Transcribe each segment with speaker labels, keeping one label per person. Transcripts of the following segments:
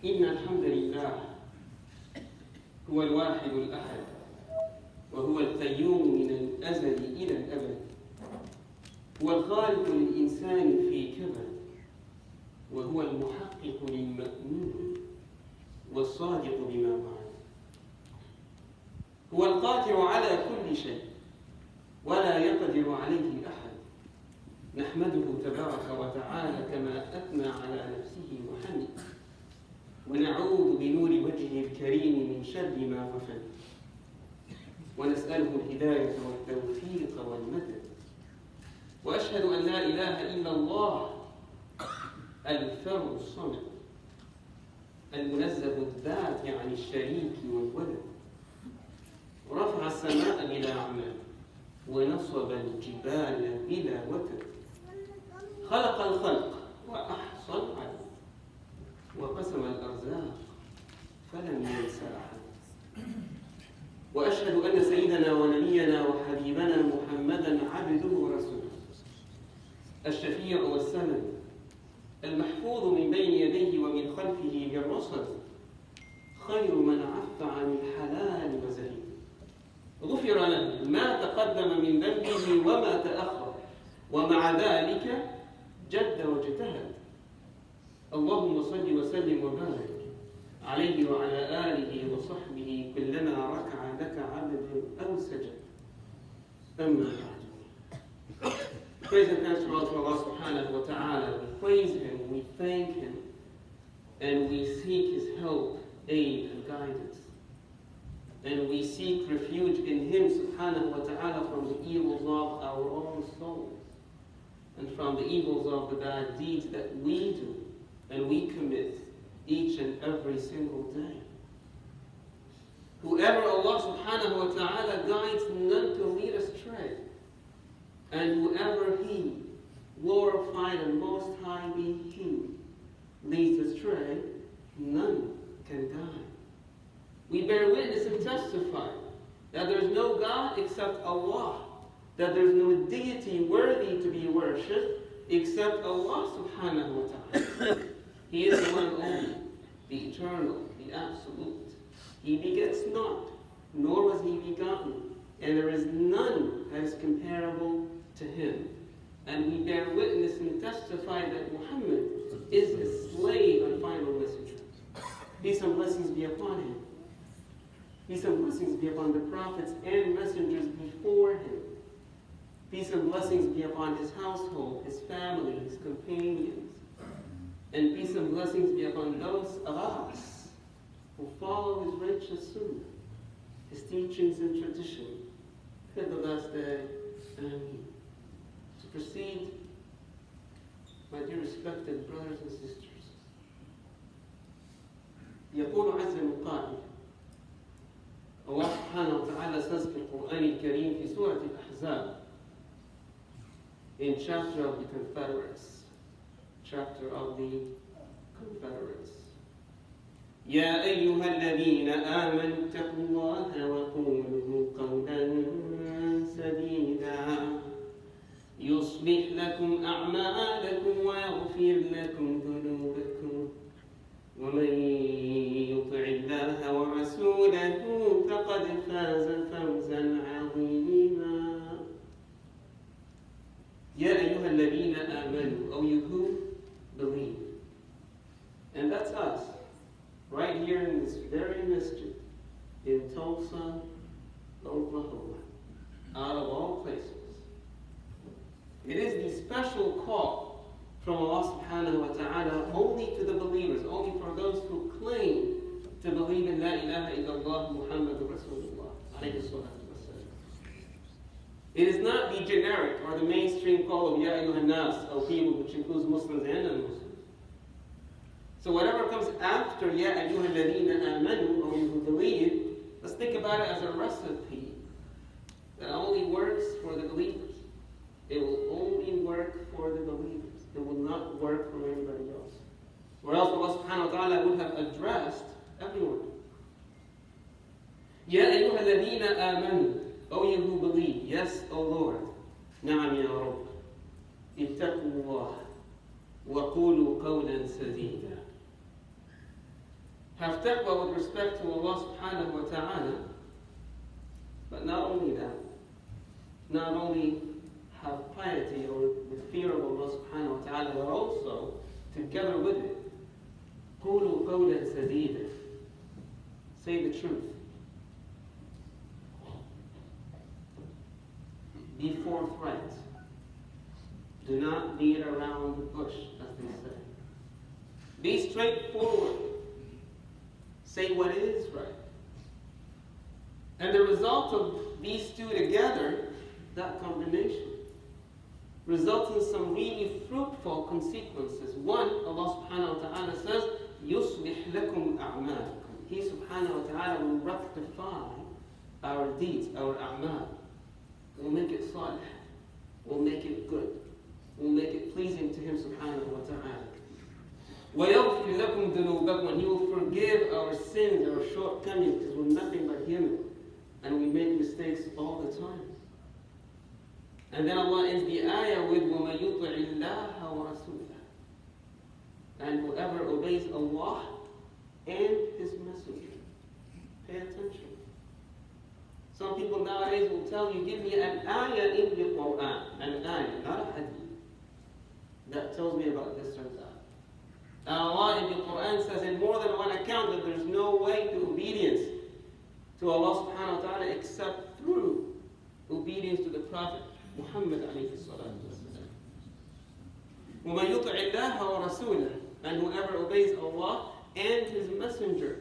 Speaker 1: إن الحمد لله هو الواحد الأحد، وهو القيوم من الأزل إلى الأبد، هو الخالق للإنسان في كبد، وهو المحقق للمأمون والصادق بما وعد، هو القادر على كل شيء ولا يقدر عليه أحد. نحمده تبارك وتعالى كما أثنى على نفسه وحمد، ونعوذ بنور وجهه الكريم من شر ما وفد، ونسأله الهداية والتوفيق والمدد. وأشهد أن لا إله إلا الله الفرد الصمد المنزه الذات عن الشريك والولد، ورفع السماء بلا عمل، ونصب الجبال بلا وتد، خلق الخلق وأحصى العدد، وقسم الأرزاق فلم ينس أحد. وأشهد أن سيدنا ونبينا وحبيبنا محمدًا عبده ورسوله، الشفيع والسند، المحفوظ من بين يديه ومن خلفه بالرصد، خير من عف عن الحلال وزهد، غفر له ما تقدم من ذنبه وما تأخر، ومع ذلك جد واجتهد. اللهم صل وسلم وبارك عليه وعلى آله وصحبه كلما ركع لك عبد أو سجد. أما بعد. Praise and thanks to Allah subhanahu wa ta'ala. We praise Him, we thank Him, and we seek His help, aid, and guidance. And we seek refuge in Him subhanahu wa ta'ala from the evils of our own souls, and from the evils of the bad deeds that we do and we commit each and every single day. Whoever Allah subhanahu wa ta'ala guides, none to lead astray. And whoever He, glorified and most high be He, leads astray, none can guide. We bear witness and testify that there is no God except Allah, that there is no deity worthy to be worshipped except Allah subhanahu wa ta'ala. He is the one and only, the eternal, the absolute. He begets not, nor was He begotten, and there is none that is comparable to Him. And we bear witness and testify that Muhammad is His slave and final messenger. Peace and blessings be upon Him. Peace and blessings be upon the prophets and messengers before Him. Peace and blessings be upon His household, His family, His companions. And peace and blessings be upon those of us who follow His righteous sunnah, His teachings and tradition, to the last day. Ameen. To proceed, my dear respected brothers and sisters, يقول عز من قائل. Allah subhanahu wa ta'ala says in the Quran al-Kareem في Surah Al-Ahzab, in chapter of the Confederates, يا أيها الذين آمنوا اتقوا الله وقولوا قولا سديدا يصلح لكم أعمالكم ويغفر لكم ذنوبكم ومن يطع الله ورسوله فقد فاز فوزا عظيما. يا أيها الذين آمنوا, O you who believe. And that's us, right here in this very masjid in Tulsa, Oklahoma, out of all places. It is the special call from Allah subhanahu wa ta'ala only to the believers, only for those who claim to believe in La ilaha illallah Muhammadur Rasulullah alayhi salatu wasalam. It is not the generic or the mainstream call of Ya ayyuhan nas, O people, which includes Muslims and non-Muslims. So whatever comes after Ya ayyuhal ladina amanu, O you who believe, Let's think about it as a recipe that only works for the believers. It will only work for the believers. It will not work for anybody else. Or else Allah subhanahu wa ta'ala would have addressed everyone. Ya ayyuha alladhina amanu, O you who believe, yes, O Lord, na'am ya Rabb, ittaqu Allah, wa qulu qawlan sadida. Have taqwa with respect to Allah subhanahu wa ta'ala, but not only that, not only have piety or the fear of Allah subhanahu wa ta'ala, but also, together with it, قولوا قولا سديدا. Say the truth. Be forthright. Do not beat around the bush, as they say. Be straightforward. Say what is right. And the result of these two together, that combination, results in some really fruitful consequences. One, Allah subhanahu wa ta'ala says, يُصْلِحْ لَكُمْ أَعْمَالَكُمْ. He subhanahu wa ta'ala will rectify our deeds, our a'mal. We'll make it salih. We'll make it good. We'll make it pleasing to Him subhanahu wa ta'ala. وَيَغْفِرْ لَكُمْ ذُنُوبَكُمْ. And He will forgive our sins, our shortcomings, because we're nothing but human. And we make mistakes all the time. And then Allah ends the ayah with وَمَن يُطِعِ اللَّهَ وَرَسُولَهُ. And whoever obeys Allah and His Messenger. Pay attention. Some people nowadays will tell you, give me an ayah in the Quran. An ayah, not a hadith, that tells me about this or that. And Allah in the Quran says in more than one account that there's no way to obedience to Allah subhanahu wa ta'ala except through obedience to the Prophet Muhammad alayhi salatu wasalam. وَمَن يُطِعِ اللَّهَ وَرَسُولَهُ. And whoever obeys Allah and His Messenger,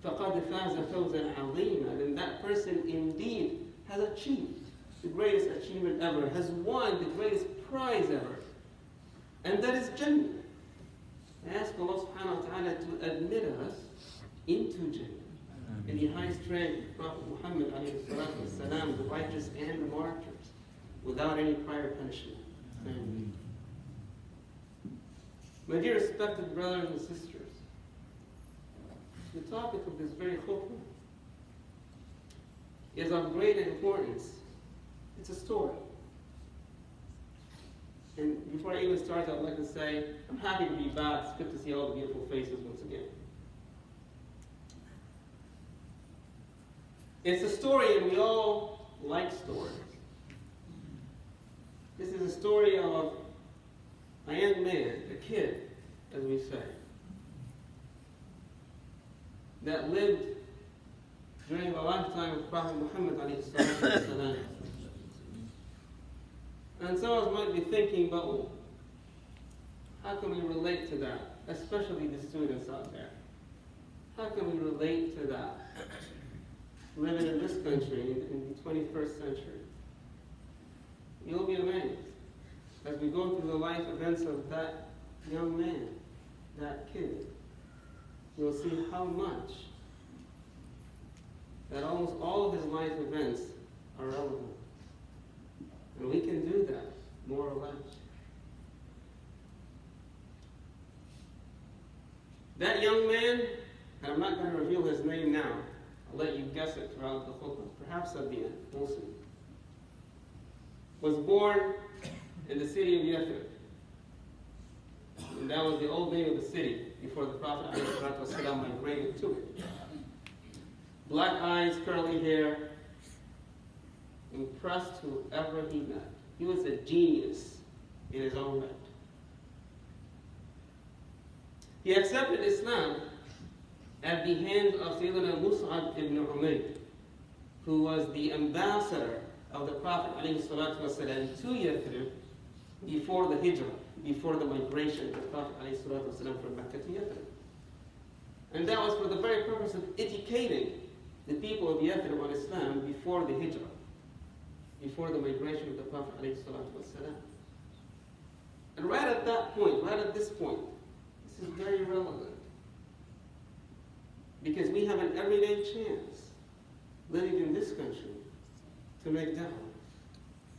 Speaker 1: فَقَدْ فَازَ فَوْزًا عَظِيمًا. Then that person indeed has achieved the greatest achievement ever, has won the greatest prize ever. And that is Jannah. I ask Allah subhanahu wa ta'ala to admit us into Jannah. In the highest rank of Prophet Muhammad alayhi salatu wasalam, the righteous and the martyrs, without any prior punishment. Amen. My dear respected brothers and sisters, the topic of this very khutbah is of great importance. It's a story. And before I even start, I'd like to say, I'm happy to be back. It's good to see all the beautiful faces once again. It's a story, and we all like stories. This is a story of a young man, a kid, as we say, that lived during the lifetime of Prophet Muhammad alayhi salatu wasalam. And some of us might be thinking, but how can we relate to that? Especially the students out there. How can we relate to that? Living in this country, in the 21st century. You'll be amazed as we go through the life events of that young man, that kid. You'll see how much that almost all of his life events are relevant. And we can do that, more or less. That young man, and I'm not going to reveal his name now, I'll let you guess it throughout the khutbah, perhaps at the end, we'll see, was born in the city of Yathrib. And that was the old name of the city before the Prophet ﷺ migrated to it. Black eyes, curly hair, impressed whoever he met. He was a genius in his own right. He accepted Islam at the hands of Sayyidina Mus'ab ibn Umayr, who was the ambassador of the Prophet ﷺ to Yathrib before the Hijrah, before the migration of the Prophet ﷺ from Mecca to Yathrib. And that was for the very purpose of educating the people of Yathrib on Islam before the Hijrah, before the migration of the Prophet ﷺ. And right at that point, right at this point, this is very relevant. Because we have an everyday chance living in this country to make da'wah,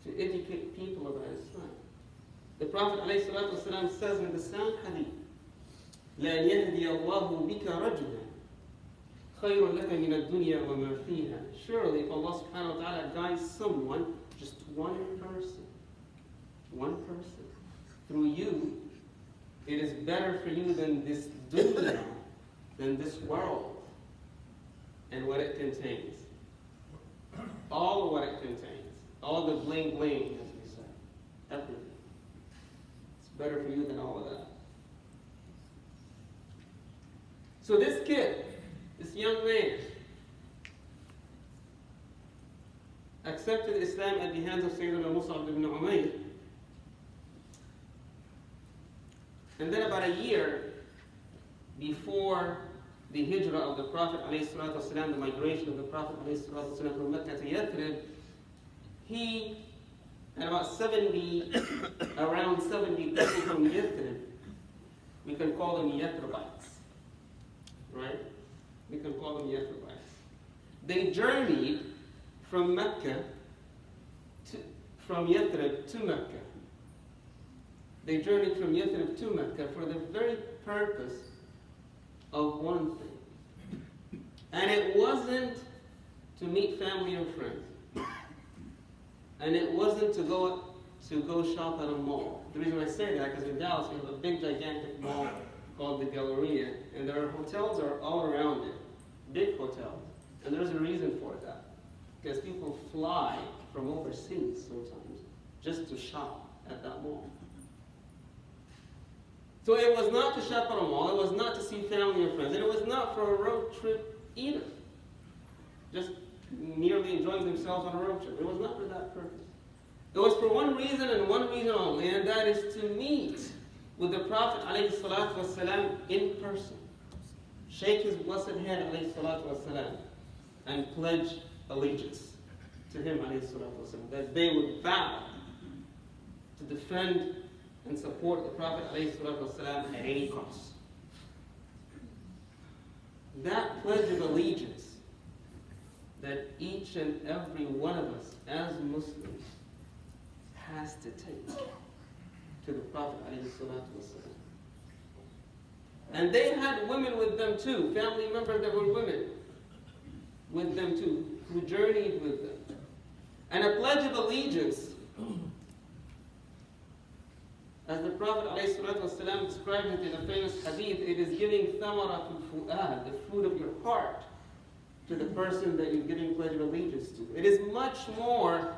Speaker 1: to educate people about Islam. The Prophet ﷺ says in the sound hadith, لَأَنْ يَهْدِيَ اللَّهُ بِكَ رَجُلًا خَيْرٌ لَكَ مِنَ الدُّنْيَا وَمَا فِيهَا. Surely if Allah subhanahu wa ta'ala guides someone, just one person, through you, it is better for you than this dunya, than this world, and what it contains. All of what it contains. All the bling bling, as we say. Everything. It's better for you than all of that. So this kid, this young man, accepted Islam at the hands of Sayyidina Mus'ab ibn Umayr. And then about a year before the hijrah of the Prophet ﷺ, the migration of the Prophet ﷺ from Mecca to Yathrib, he and around 70 people from Yathrib, we can call them Yathribites, right? We can call them Yathribites. They journeyed from Yathrib to Mecca. They journeyed from Yathrib to Mecca for the very purpose of one thing. And it wasn't to meet family and friends. And it wasn't to go shop at a mall. The reason I say that, because in Dallas we have a big gigantic mall called the Galleria, and there are hotels are all around it, big hotels. And there's a reason for that. Because people fly from overseas sometimes just to shop at that mall. So it was not to shop at a mall, it was not to see family and friends, and it was not for a road trip either. Just merely enjoying themselves on a road trip. It was not for that purpose. It was for one reason and one reason only, and that is to meet with the Prophet ﷺ in person. Shake his blessed hand ﷺ and pledge allegiance to him ﷺ, that they would vow to defend and support the Prophet ﷺ at any cost. That pledge of allegiance that each and every one of us as Muslims has to take to the Prophet ﷺ. And they had women with them too, family members that were women with them too, who journeyed with them. And a pledge of allegiance, as the Prophet ﷺ described it in a famous hadith, it is giving thamaratul fu'ad, the fruit of your heart, to the person that you're giving pledge of allegiance to. It is much more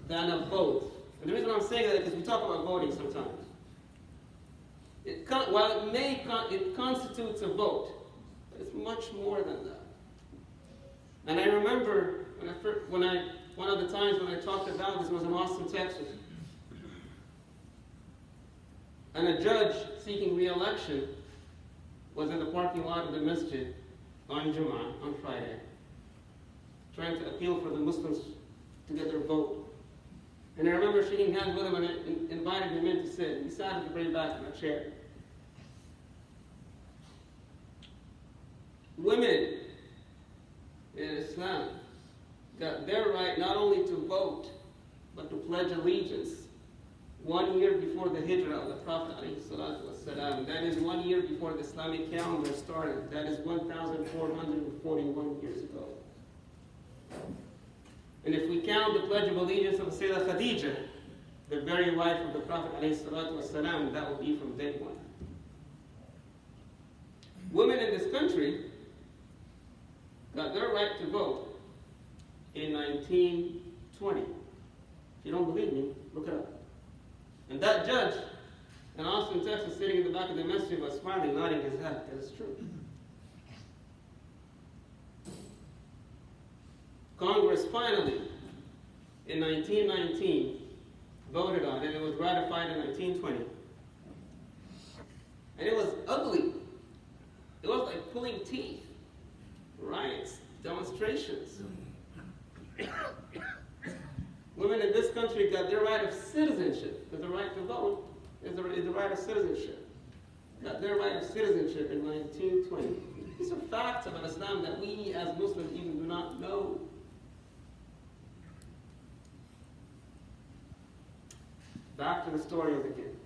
Speaker 1: than a vote. And the reason I'm saying that is because we talk about voting sometimes. While it constitutes a vote, but it's much more than that. And I remember one of the times when I talked about this was in Austin, Texas. And a judge seeking re-election was in the parking lot of the masjid on Jummah, on Friday, trying to appeal for the Muslims to get their vote. And I remember shaking hands with him and I invited him in to sit. He sat at the very back of my chair. Women in Islam got their right not only to vote, but to pledge allegiance 1 year before the hijrah of the Prophet ﷺ. That is 1 year before the Islamic calendar started. That is 1,441 years ago. And if we count the Pledge of Allegiance of Sayyidah Khadija, the very wife of the Prophet ﷺ, that will be from day one. Women in this country got their right to vote in 1920. If you don't believe me, look it up. And that judge in Austin, Texas, sitting in the back of the masjid was smiling, nodding his head. That is true. Congress finally, in 1919, voted on it, and it was ratified in 1920. And it was ugly. It was like pulling teeth. Riots, demonstrations. Women in this country got their right of citizenship, because the right to vote is the right of citizenship. Got their right of citizenship in 1920. These are facts about Islam that we as Muslims even do not know. Back to the story of the kid.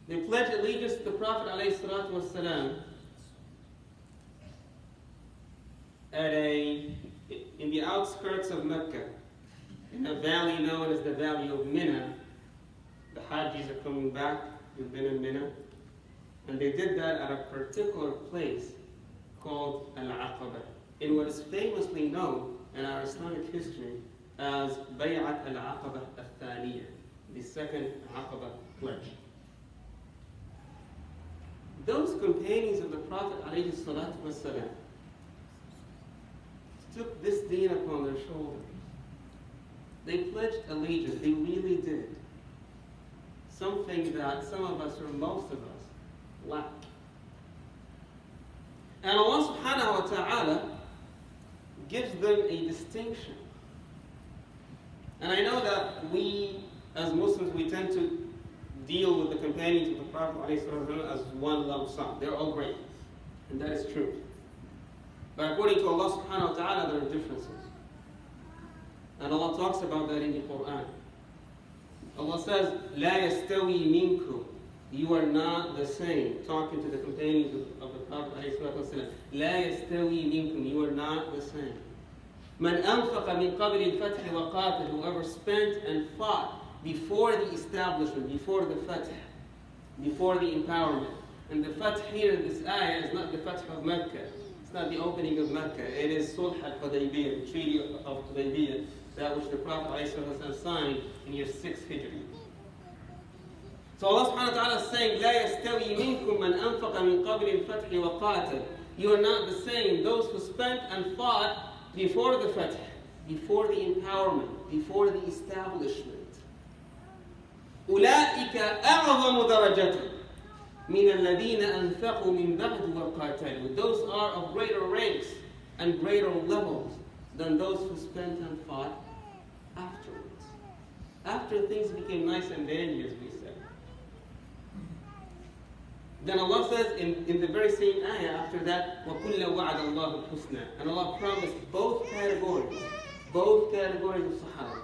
Speaker 1: They pledged allegiance to the Prophet ﷺ in the outskirts of Mecca, in a valley known as the Valley of Mina. The Hajjis are coming back, they've been in Mina, and they did that at a particular place called Al-Aqaba, in what is famously known in our Islamic history as Bay'at Al-Aqaba Al-Thaniyah, the second Aqaba pledge. Those companions of the Prophet ﷺ took this deen upon their shoulders. They pledged allegiance, they really did. Something that some of us, or most of us, lack. And Allah subhanahu wa ta'ala gives them a distinction. And I know that we, as Muslims, we tend to deal with the companions of the Prophet ﷺ as one lump sum. They're all great. And that is true. But according to Allah subhanahu wa ta'ala, there are differences. And Allah talks about that in the Quran. Allah says, لا يستوي منكم. You are not the same. Talking to the companions of the Prophet ﷺ. لا يستوي منكم. You are not the same. من أنفق من قبل الفتح وقاتل. Whoever spent and fought before the establishment, before the Fath, before the empowerment. And the Fath here in this ayah is not the Fath of Mecca. It's not the opening of Mecca. It is Sulh al-Hudaybiyah, the Treaty of Hudaybiyah, that which the Prophet ﷺ signed in year 6 Hijri. So Allah subhanahu wa ta'ala is saying, لا يستوي منكم من أنفق من قبل الفتح وقاتل. You are not the same. Those who spent and fought before the Fath, before the empowerment, before the establishment. أولئك أعظم درجة من الذين أنفقوا من بعد وقاتلوا. Those are of greater ranks and greater levels than those who spent and fought afterwards. After things became nice and dandy, as we said. Then Allah says in the very same ayah after that, وَكُلَّ وَعَدَ اللَّهُ الْحُسْنَى. And Allah promised both categories of Sahaba,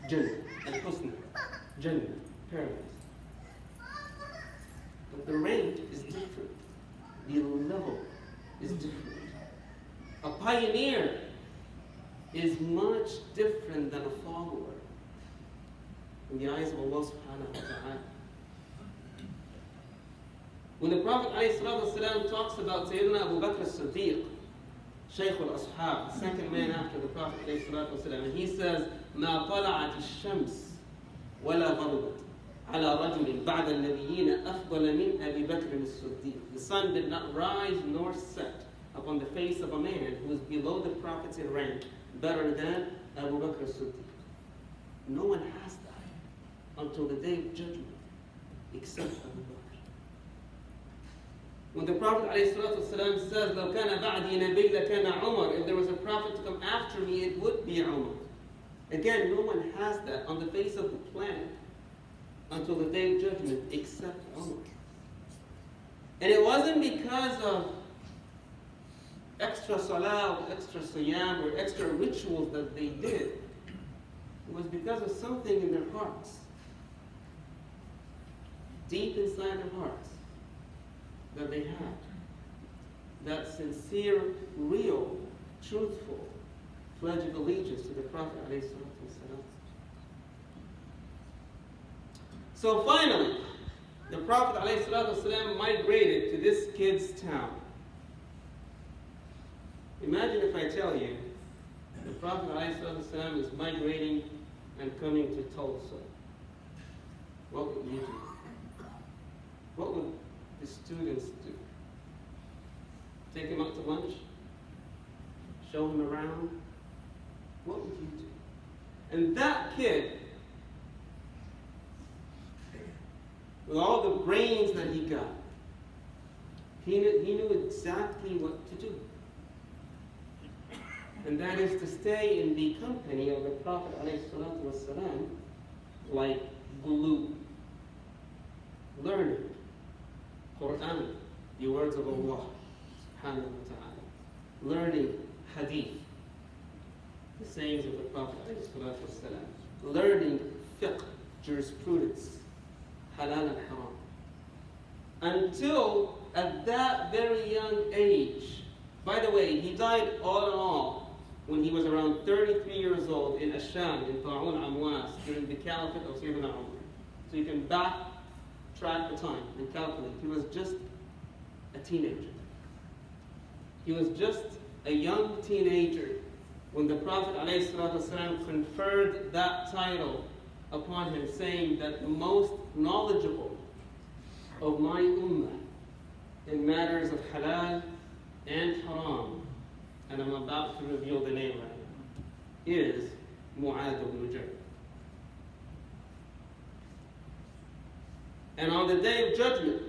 Speaker 1: Jannah, al-Husna, Jannah, paradise. But the rank is different. The level is different. A pioneer is much different than a follower in the eyes of Allah subhanahu wa ta'ala. When the Prophet ﷺ talks about Sayyidina Abu Bakr as-Siddiq, Shaykh al-Ashab, the second man after the Prophet ﷺ, and he says, مَا طَلَعَتِ الشَّمْسِ وَلَا غَرُبَتْ على رجل بعد النبيين أفضل من أبي بكر الصديق. The sun did not rise nor set upon the face of a man who is below the prophets in rank, better than Abu Bakr as-Siddiq. No one has that until the day of judgment, except Abu Bakr. When the Prophet ﷺ says, لو كان بعدي نبي لكان عمر, if there was a prophet to come after me, it would be Umar. Again, no one has that on the face of the planet until the day of judgment, except Umar. And it wasn't because of extra salah, or extra siyam, or extra rituals that they did. It was because of something in their hearts, deep inside their hearts, that they had. That sincere, real, truthful pledge of allegiance to the Prophet ﷺ. So finally, the Prophet ﷺ migrated to this kid's town. Imagine if I tell you the Prophet ﷺ is migrating and coming to Tulsa. What would you do? What would the students do? Take him out to lunch? Show him around? What would you do? And that kid, with all the brains that he got, he knew exactly what to do. And that is to stay in the company of the Prophet ﷺ like glue. Learning Quran, the words of Allah subhanahu wa ta'ala. Learning hadith. the sayings of the Prophet ﷺ, learning fiqh, jurisprudence, halal and haram. Until at that very young age, by the way, he died all in all when he was around 33 years old in Asham, in Ta'un Amwas, during the caliphate of Sayyidina Umar. So you can backtrack the time and calculate. He was just a teenager. He was just a young teenager when the Prophet ﷺ conferred that title upon him, saying that the most knowledgeable of my ummah in matters of halal and haram, and I'm about to reveal the name right now, is Mu'adh ibn Jabal. And on the day of judgment,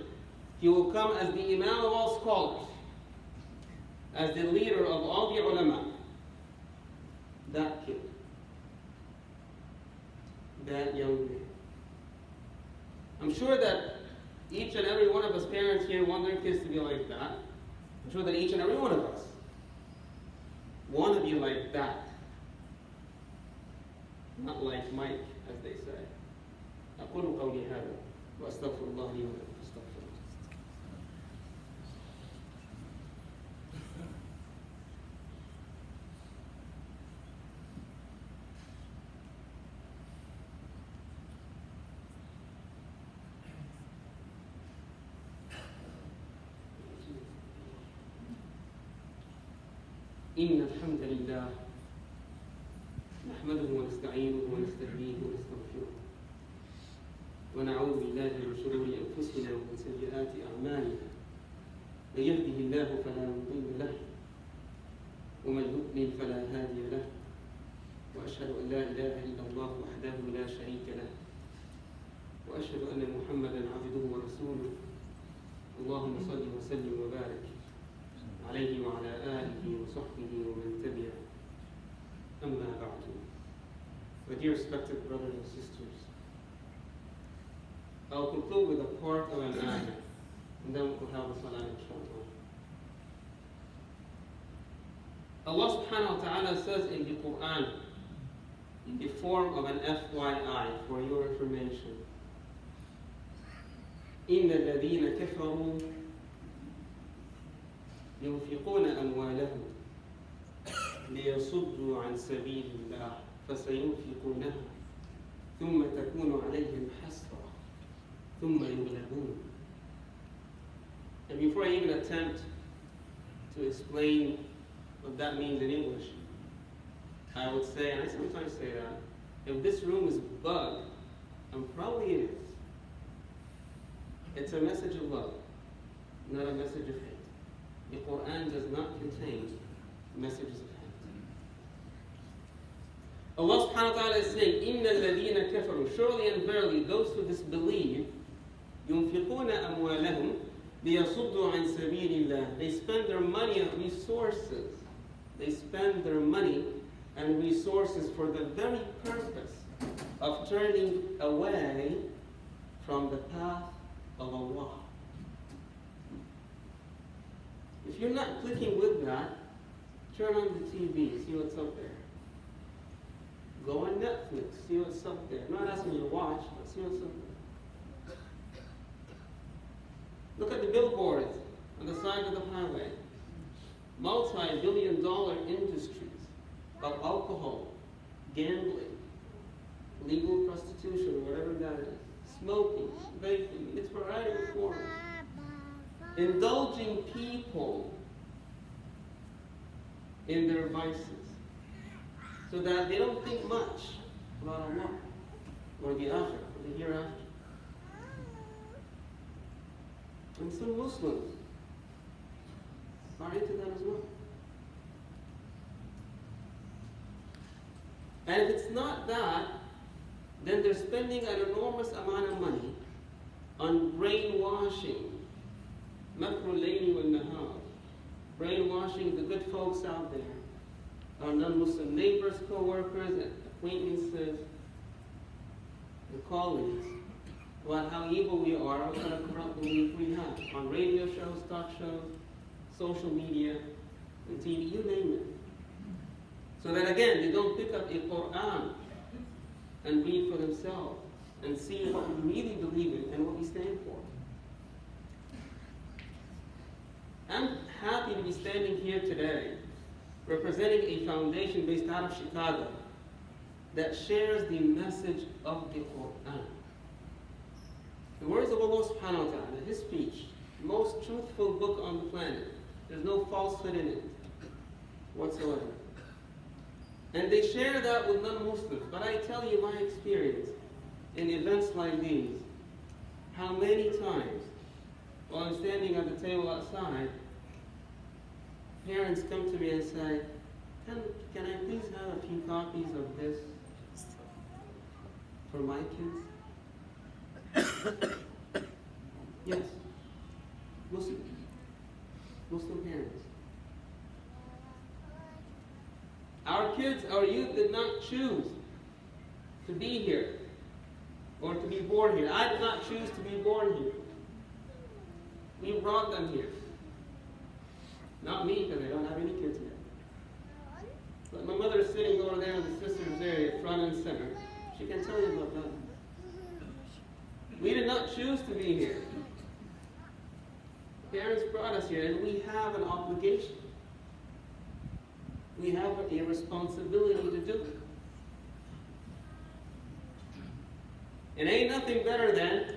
Speaker 1: he will come as the Imam of all scholars, as the leader of all the ulama. That kid, that young man. I'm sure that each and every one of us parents here want their kids to be like that. I'm sure that each and every one of us want to be like that. Not like Mike, as they say. أقول قولي هذا وأستغفر الله لي ولكم فاستغفروه. إن الحمد لله نحمده ونستعينه ونستهديه ونستغفره ونعوذ بالله من شرور أنفسنا ومن سيئات أعمالنا من يهده الله فلا مضل له ومن يضلل فلا هادي له وأشهد أن لا إله إلا الله وحده لا شريك له وأشهد أن محمدا عبده ورسوله اللهم صل وسلم وبارك عليه وعلى آله وصحبه ومن تبعه أما بعد. My dear respected brothers and sisters, I'll conclude with a part of an ayah, and then we'll have a salah inshallah. Allah subhanahu wa ta'ala says in the Quran, in the form of an FYI for your information, إِنَّ الَّذِينَ كَفَرُوا ينفقون أموالهم ليصدوا عن سبيل الله فسينفقونها ثم تكون عليهم حسرة ثم يغلبون. And before I even attempt to explain what that means in English, I would say, and I sometimes say that, if this room is bugged, and probably it is, it's a message of love, not a message of hate. The Quran does not contain messages of hate. Allah subhanahu wa ta'ala is saying, إِنَّ الَّذِينَ كَفَرُوا, surely and verily those who disbelieve, يُنْفِقُونَ أَمْوَالَهُمْ لِيَصُدُّوا عَنْ سَبِيلِ اللَّهِ. They spend their money and resources. They spend their money and resources for the very purpose of turning away from the path of Allah. If you're not clicking with that, turn on the TV, see what's up there. Go on Netflix, see what's up there. I'm not asking you to watch, but see what's up there. Look at the billboards on the side of the highway. Multi-billion-dollar industries of alcohol, gambling, legal prostitution, whatever that is, smoking, vaping, its variety of forms. Indulging people in their vices so that they don't think much about Allah or the Akhirah, or the hereafter. And some Muslims are into that as well. And if it's not that, then they're spending an enormous amount of money on brainwashing, مَكْرُ اللَّيْلِ وَالنَّهَارِ, brainwashing the good folks out there, our non-Muslim neighbors, co-workers, acquaintances, and colleagues, about how evil we are, what kind of corrupt belief we have, on radio shows, talk shows, social media, and TV, you name it. So that again, they don't pick up a Quran and read for themselves and see what we really believe in and what we stand for. I'm happy to be standing here today representing a foundation based out of Chicago that shares the message of the Quran. The words of Allah subhanahu wa ta'ala, His speech, most truthful book on the planet. There's no falsehood in it whatsoever. And they share that with non-Muslims. But I tell you my experience in events like these, how many times while I'm standing at the table outside, parents come to me and say, can I please have a few copies of this for my kids? Yes. Muslim parents. Our kids, our youth did not choose to be here or to be born here. I did not choose to be born here. We brought them here. Not me, because I don't have any kids yet. But my mother is sitting over there in the sisters area, front and center. She can tell you about that. We did not choose to be here. Parents brought us here, and we have an obligation. We have a responsibility to do it. It ain't nothing better than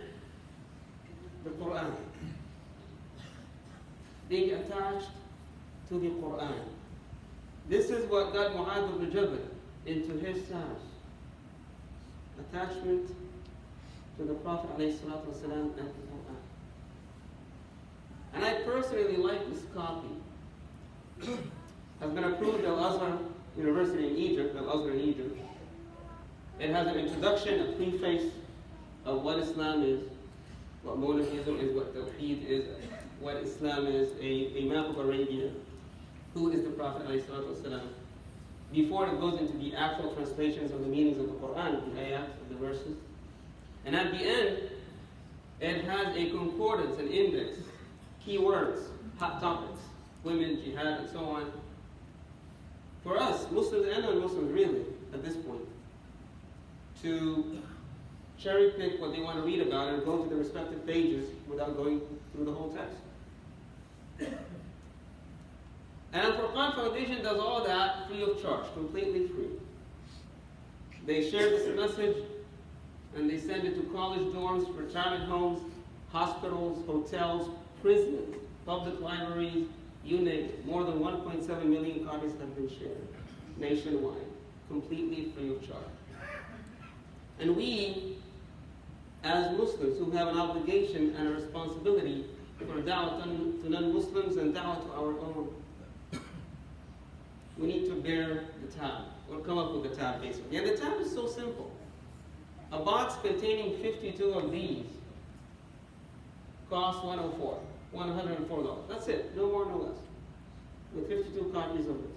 Speaker 1: the Quran. Being attached to the Quran. This is what got Mu'adh ibn Jabal into his house. Attachment to the Prophet ﷺ and the Quran. And I personally like this copy. Has been approved at Al-Azhar University in Egypt, Al-Azhar in Egypt. It has an introduction, a preface of what Islam is, what monotheism is, what Tawheed is, what Islam is, a map of Arabia, who is the Prophet ﷺ, before it goes into the actual translations of the meanings of the Quran, the ayat, of the verses. And at the end, it has a concordance, an index, keywords, hot topics, women, jihad, and so on. For us, Muslims and non-Muslims really, at this point, to cherry pick what they want to read about and go to the respective pages without going through the whole text. And Al-Furqan Foundation does all that free of charge, completely free. They share this message and they send it to college dorms, retirement homes, hospitals, hotels, prisons, public libraries, you name it. More than 1.7 million copies have been shared nationwide, completely free of charge. And we, as Muslims who have an obligation and a responsibility for da'wah to non-Muslims and da'wah to our own, we need to bear the tab, or come up with the tab basically. And the tab is so simple. A box containing 52 of these costs $104. That's it, no more, no less. With 52 copies of this.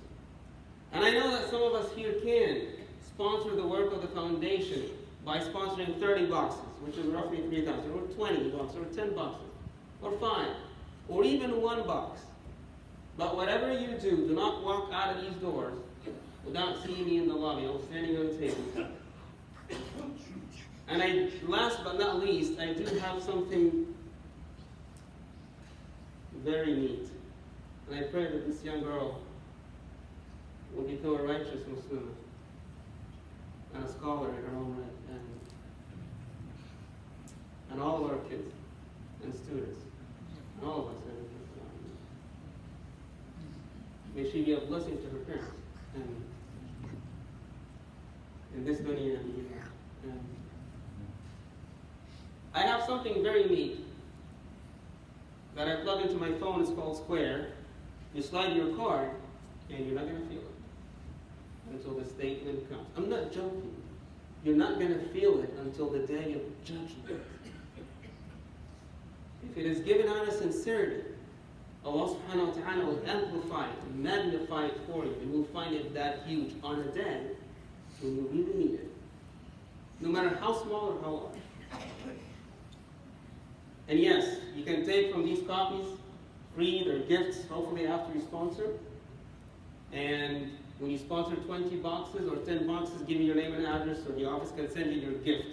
Speaker 1: And I know that some of us here can sponsor the work of the foundation by sponsoring 30 boxes, which is roughly 3,000, or 20 boxes, or 10 boxes, or 5, or even 1 box. But whatever you do not walk out of these doors without seeing me in the lobby. I'm standing on the table. And last but not least, I do have something very neat. And I pray that this young girl will become a righteous Muslim and a scholar in her own right. And all of our kids and students, and all of us. May she be a blessing to her parents and in this dunya and beyond. I have something very neat that I plug into my phone. It's called Square. You slide your card, and you're not going to feel it until the statement comes. I'm not joking. You're not going to feel it until the day of judgment. If it is given out of sincerity, Allah subhanahu wa ta'ala will amplify it, magnify it for you, and you'll find it that huge on a day when you really need it. No matter how small or how large. And yes, you can take from these copies free, they're gifts, hopefully after you sponsor. And When you sponsor 20 boxes or 10 boxes, give me your name and address so the office can send you your gift.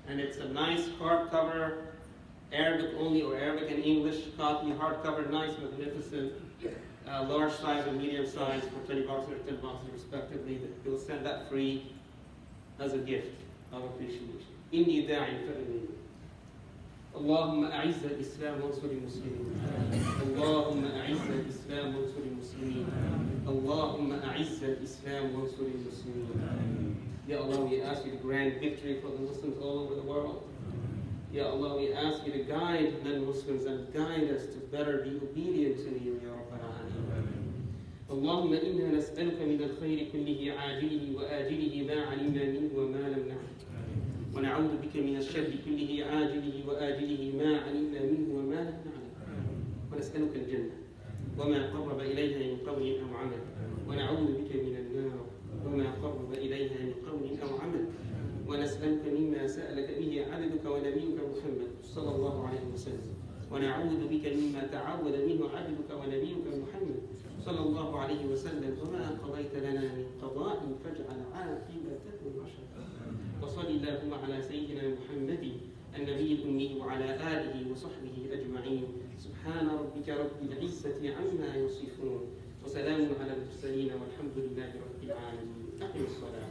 Speaker 1: And it's a nice hardcover, Arabic only or Arabic and English copy, hardcover, nice, magnificent, large size and medium size for 20 boxes or 10 boxes respectively. They'll send that free as a gift of appreciation. إني داعٍ فأمين. اللهم أعز الإسلام وانصر المسلمين. اللهم أعز الإسلام وانصر المسلمين. اللهم أعز الإسلام وانصر المسلمين. Ya Allah, we ask you to grant victory for the Muslims all over the world. Ya Allah, we ask you to guide non-Muslims and guide us to better be obedient to you, Ya Rabbal Alameen. اللهم إنا نسألك من الخير كله عاجله وآجله ما علمنا منه وما لم نعلم. ونعوذ بك من الشر كله عاجله وآجله ما علمنا منه وما لم نعلم. ونسألك الجنة وما قرب إليها من قول أو عمل. ونعوذ بك من النار وما قرب إليها من قول أو عمل. ونسألك مما سألك به عبدك ونبيك محمد صلى الله عليه وسلم. ونعوذ بك مما تعوذ منه عبدك ونبيك محمد صلى الله عليه وسلم. وما قضيت لنا من قضاء فاجعل عاقبته رشدا. وصل اللهم على سيدنا محمد النبي الأمي وعلى آله وصحبه أجمعين. سبحان ربك رب العزة عما يصفون وسلام على المرسلين والحمد لله رب العالمين. أقم الصلاة.